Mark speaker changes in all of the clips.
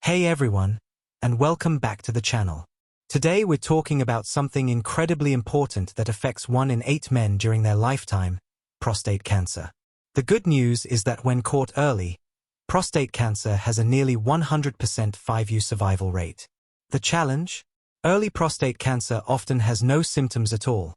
Speaker 1: Hey everyone, and welcome back to the channel. Today we're talking about something incredibly important that affects 1 in 8 men during their lifetime, prostate cancer. The good news is that when caught early, prostate cancer has a nearly 100% 5-year survival rate. The challenge? Early prostate cancer often has no symptoms at all,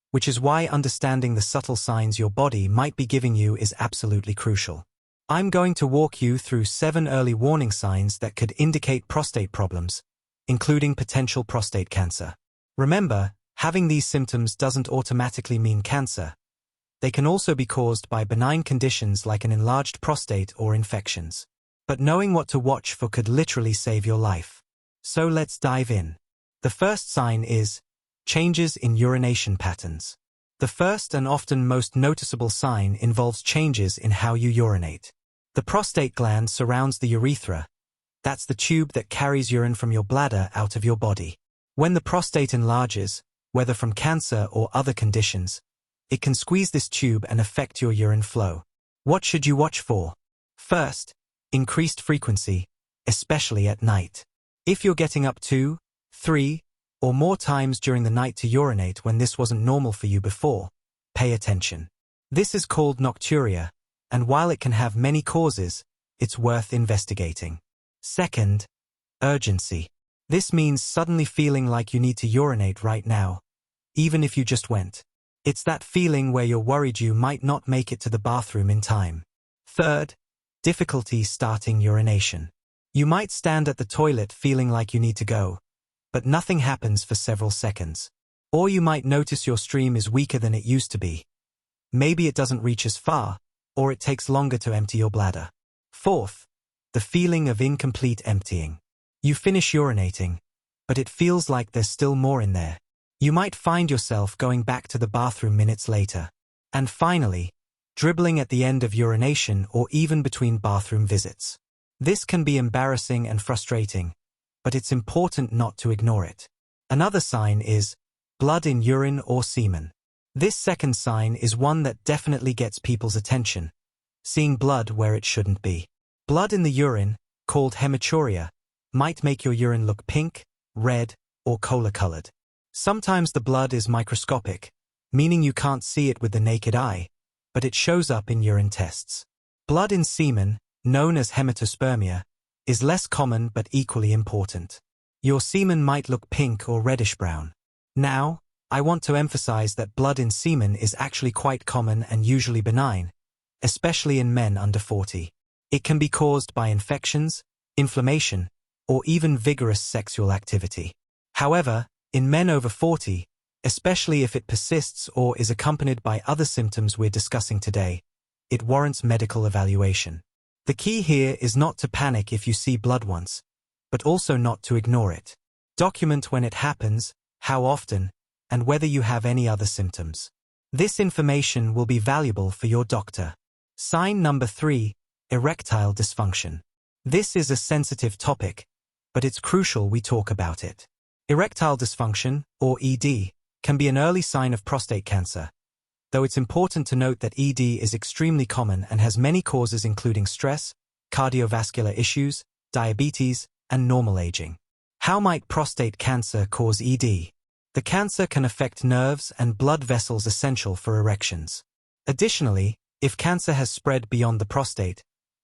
Speaker 1: which is why understanding the subtle signs your body might be giving you is absolutely crucial. I'm going to walk you through 7 early warning signs that could indicate prostate problems, including potential prostate cancer. Remember, having these symptoms doesn't automatically mean cancer. They can also be caused by benign conditions like an enlarged prostate or infections. But knowing what to watch for could literally save your life. So let's dive in. The first sign is changes in urination patterns. The first and often most noticeable sign involves changes in how you urinate. The prostate gland surrounds the urethra. That's the tube that carries urine from your bladder out of your body. When the prostate enlarges, whether from cancer or other conditions, it can squeeze this tube and affect your urine flow. What should you watch for? First, increased frequency, especially at night. If you're getting up 2, 3, or more times during the night to urinate when this wasn't normal for you before, pay attention. This is called nocturia, and while it can have many causes, it's worth investigating. Second, urgency. This means suddenly feeling like you need to urinate right now, even if you just went. It's that feeling where you're worried you might not make it to the bathroom in time. Third, difficulty starting urination. You might stand at the toilet feeling like you need to go, but nothing happens for several seconds. Or you might notice your stream is weaker than it used to be. Maybe it doesn't reach as far, or it takes longer to empty your bladder. Fourth, the feeling of incomplete emptying. You finish urinating, but it feels like there's still more in there. You might find yourself going back to the bathroom minutes later. And finally, dribbling at the end of urination or even between bathroom visits. This can be embarrassing and frustrating, but it's important not to ignore it. Another sign is blood in urine or semen. This second sign is one that definitely gets people's attention, seeing blood where it shouldn't be. Blood in the urine, called hematuria, might make your urine look pink, red, or cola-colored. Sometimes the blood is microscopic, meaning you can't see it with the naked eye, but it shows up in urine tests. Blood in semen, known as hematospermia, is less common but equally important. Your semen might look pink or reddish-brown. Now, I want to emphasize that blood in semen is actually quite common and usually benign, especially in men under 40. It can be caused by infections, inflammation, or even vigorous sexual activity. However, in men over 40, especially if it persists or is accompanied by other symptoms we're discussing today, it warrants medical evaluation. The key here is not to panic if you see blood once, but also not to ignore it. Document when it happens, how often, and whether you have any other symptoms. This information will be valuable for your doctor. Sign number 3, erectile dysfunction. This is a sensitive topic, but it's crucial we talk about it. Erectile dysfunction, or ED, can be an early sign of prostate cancer, though it's important to note that ED is extremely common and has many causes including stress, cardiovascular issues, diabetes, and normal aging. How might prostate cancer cause ED? The cancer can affect nerves and blood vessels essential for erections. Additionally, if cancer has spread beyond the prostate,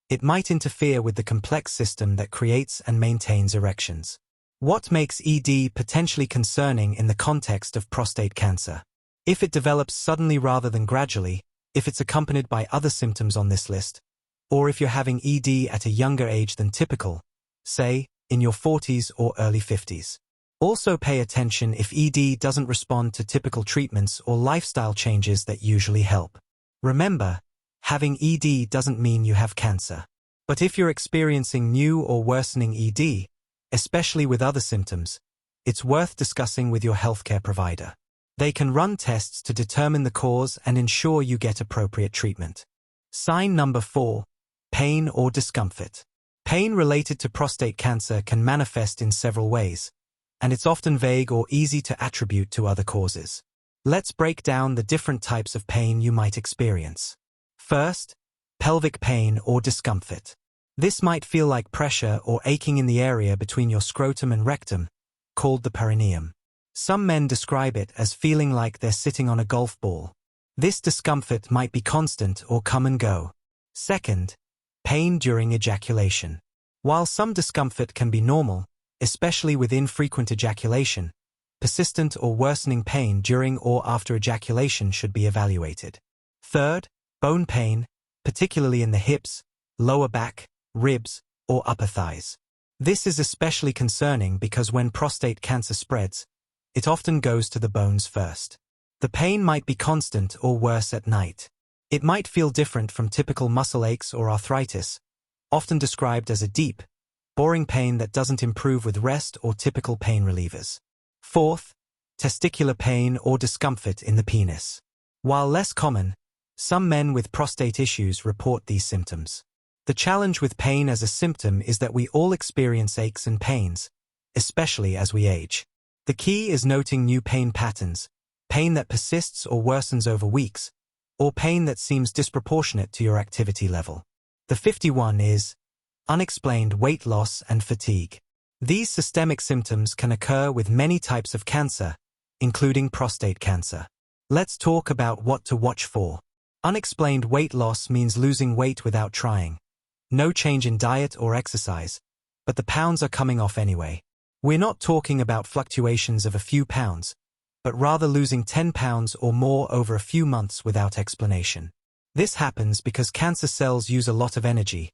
Speaker 1: it might interfere with the complex system that creates and maintains erections. What makes ED potentially concerning in the context of prostate cancer? If it develops suddenly rather than gradually, if it's accompanied by other symptoms on this list, or if you're having ED at a younger age than typical, say, in your 40s or early 50s. Also pay attention if ED doesn't respond to typical treatments or lifestyle changes that usually help. Remember, having ED doesn't mean you have cancer. But if you're experiencing new or worsening ED, especially with other symptoms, it's worth discussing with your healthcare provider. They can run tests to determine the cause and ensure you get appropriate treatment. Sign number 4, pain or discomfort. Pain related to prostate cancer can manifest in several ways, and it's often vague or easy to attribute to other causes. Let's break down the different types of pain you might experience. First, pelvic pain or discomfort. This might feel like pressure or aching in the area between your scrotum and rectum, called the perineum. Some men describe it as feeling like they're sitting on a golf ball. This discomfort might be constant or come and go. Second, pain during ejaculation. While some discomfort can be normal, especially with infrequent ejaculation, persistent or worsening pain during or after ejaculation should be evaluated. Third, bone pain, particularly in the hips, lower back, ribs, or upper thighs. This is especially concerning because when prostate cancer spreads, it often goes to the bones first. The pain might be constant or worse at night. It might feel different from typical muscle aches or arthritis, often described as a deep, boring pain that doesn't improve with rest or typical pain relievers. Fourth, testicular pain or discomfort in the penis. While less common, some men with prostate issues report these symptoms. The challenge with pain as a symptom is that we all experience aches and pains, especially as we age. The key is noting new pain patterns, pain that persists or worsens over weeks, or pain that seems disproportionate to your activity level. The 51 is unexplained weight loss and fatigue. These systemic symptoms can occur with many types of cancer, including prostate cancer. Let's talk about what to watch for. Unexplained weight loss means losing weight without trying. No change in diet or exercise, but the pounds are coming off anyway. We're not talking about fluctuations of a few pounds, but rather losing 10 pounds or more over a few months without explanation. This happens because cancer cells use a lot of energy,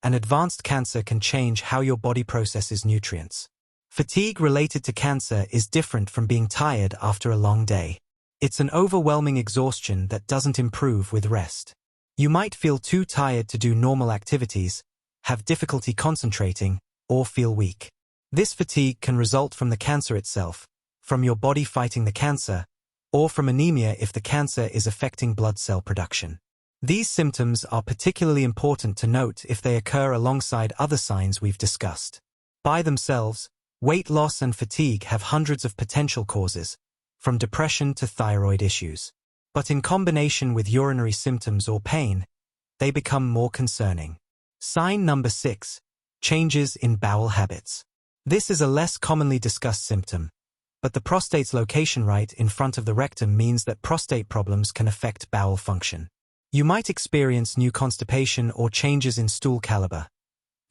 Speaker 1: and advanced cancer can change how your body processes nutrients. Fatigue related to cancer is different from being tired after a long day. It's an overwhelming exhaustion that doesn't improve with rest. You might feel too tired to do normal activities, have difficulty concentrating, or feel weak. This fatigue can result from the cancer itself, from your body fighting the cancer, or from anemia if the cancer is affecting blood cell production. These symptoms are particularly important to note if they occur alongside other signs we've discussed. By themselves, weight loss and fatigue have hundreds of potential causes, from depression to thyroid issues. But in combination with urinary symptoms or pain, they become more concerning. Sign number 6, changes in bowel habits. This is a less commonly discussed symptom, but the prostate's location right in front of the rectum means that prostate problems can affect bowel function. You might experience new constipation or changes in stool caliber.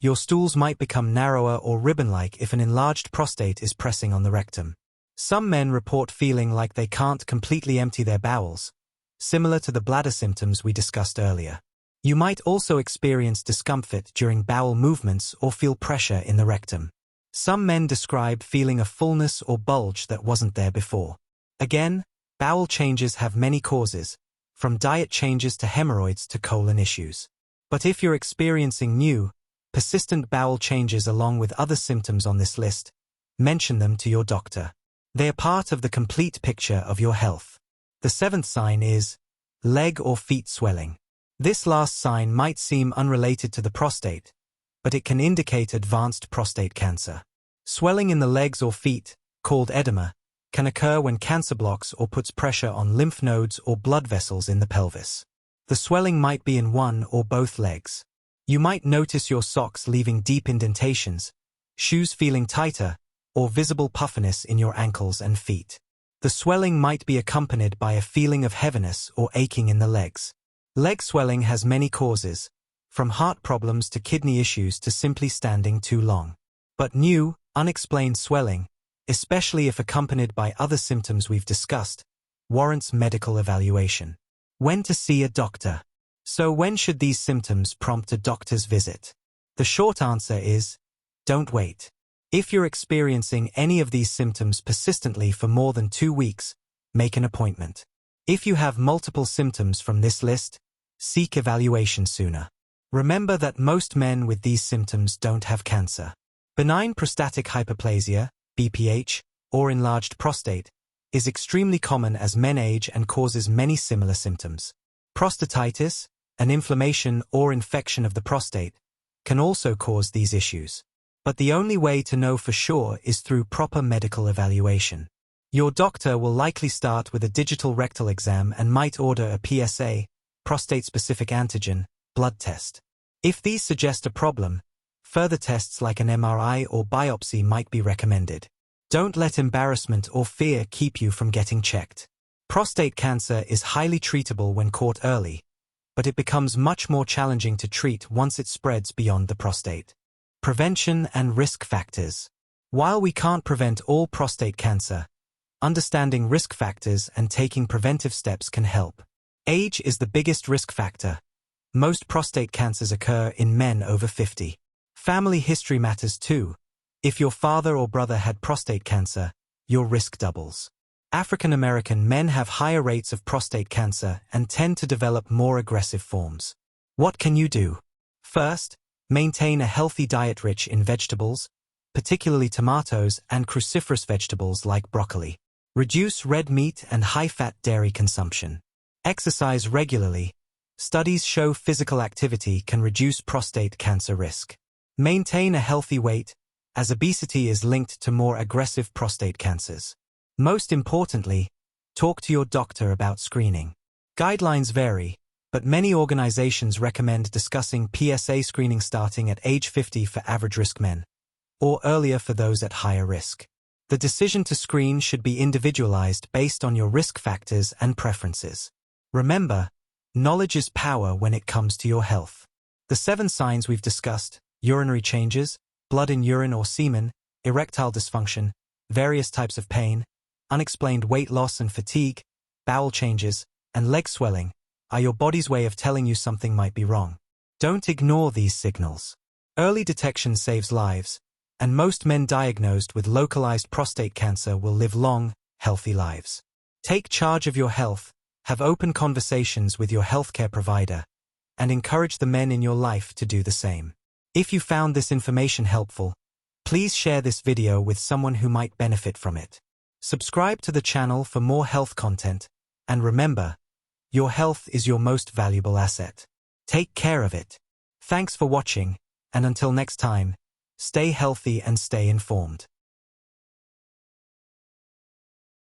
Speaker 1: Your stools might become narrower or ribbon-like if an enlarged prostate is pressing on the rectum. Some men report feeling like they can't completely empty their bowels, similar to the bladder symptoms we discussed earlier. You might also experience discomfort during bowel movements or feel pressure in the rectum. Some men describe feeling a fullness or bulge that wasn't there before. Again, bowel changes have many causes, from diet changes to hemorrhoids to colon issues. But if you're experiencing new, persistent bowel changes along with other symptoms on this list, mention them to your doctor. They are part of the complete picture of your health. The 7th sign is leg or feet swelling. This last sign might seem unrelated to the prostate, but it can indicate advanced prostate cancer. Swelling in the legs or feet, called edema, can occur when cancer blocks or puts pressure on lymph nodes or blood vessels in the pelvis. The swelling might be in one or both legs. You might notice your socks leaving deep indentations, shoes feeling tighter, or visible puffiness in your ankles and feet. The swelling might be accompanied by a feeling of heaviness or aching in the legs. Leg swelling has many causes, from heart problems to kidney issues to simply standing too long. But new, unexplained swelling, especially if accompanied by other symptoms we've discussed, warrants medical evaluation. When to see a doctor. So when should these symptoms prompt a doctor's visit? The short answer is, don't wait. If you're experiencing any of these symptoms persistently for more than 2 weeks, make an appointment. If you have multiple symptoms from this list, seek evaluation sooner. Remember that most men with these symptoms don't have cancer. Benign prostatic hyperplasia, BPH, or enlarged prostate, is extremely common as men age and causes many similar symptoms. Prostatitis, an inflammation or infection of the prostate, can also cause these issues. But the only way to know for sure is through proper medical evaluation. Your doctor will likely start with a digital rectal exam and might order a PSA, prostate-specific antigen, blood test. If these suggest a problem, further tests like an MRI or biopsy might be recommended. Don't let embarrassment or fear keep you from getting checked. Prostate cancer is highly treatable when caught early, but it becomes much more challenging to treat once it spreads beyond the prostate. Prevention and risk factors. While we can't prevent all prostate cancer, understanding risk factors and taking preventive steps can help. Age is the biggest risk factor. Most prostate cancers occur in men over 50. Family history matters too. If your father or brother had prostate cancer, your risk doubles. African American men have higher rates of prostate cancer and tend to develop more aggressive forms. What can you do? First, maintain a healthy diet rich in vegetables, particularly tomatoes and cruciferous vegetables like broccoli. Reduce red meat and high-fat dairy consumption. Exercise regularly. Studies show physical activity can reduce prostate cancer risk. Maintain a healthy weight, as obesity is linked to more aggressive prostate cancers. Most importantly, talk to your doctor about screening. Guidelines vary, but many organizations recommend discussing PSA screening starting at age 50 for average-risk men, or earlier for those at higher risk. The decision to screen should be individualized based on your risk factors and preferences. Remember, knowledge is power when it comes to your health. The 7 signs we've discussed, urinary changes, blood in urine or semen, erectile dysfunction, various types of pain, unexplained weight loss and fatigue, bowel changes, and leg swelling, are your body's way of telling you something might be wrong. Don't ignore these signals. Early detection saves lives, and most men diagnosed with localized prostate cancer will live long, healthy lives. Take charge of your health, have open conversations with your healthcare provider, and encourage the men in your life to do the same. If you found this information helpful, please share this video with someone who might benefit from it. Subscribe to the channel for more health content, and remember, your health is your most valuable asset. Take care of it. Thanks for watching, and until next time, stay healthy and stay informed.